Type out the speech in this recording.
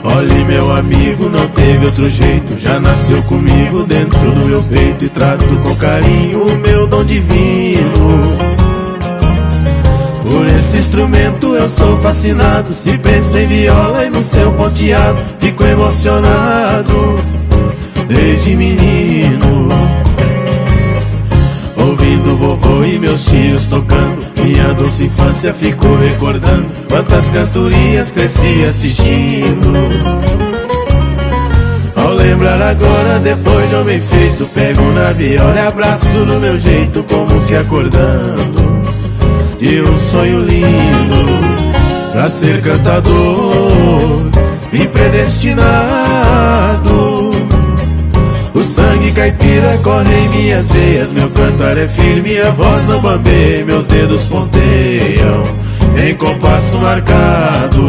Olhe, meu amigo, não teve outro jeito. Já nasceu comigo dentro do meu peito e trato com carinho o meu dom divino. Por esse instrumento eu sou fascinado. Se penso em viola e no seu ponteado, fico emocionado desde menino. Ouvindo vovô e meus tios tocando, minha doce infância ficou recordando. Quantas cantorias cresci assistindo. Ao lembrar agora, depois de homem feito, pego na viola e abraço do meu jeito, como se acordando de um sonho lindo. Pra ser cantador, vim predestinado. O sangue caipira corre em minhas veias. Meu cantar é firme, minha voz não bambeia. Meus dedos ponteiam em compasso marcado.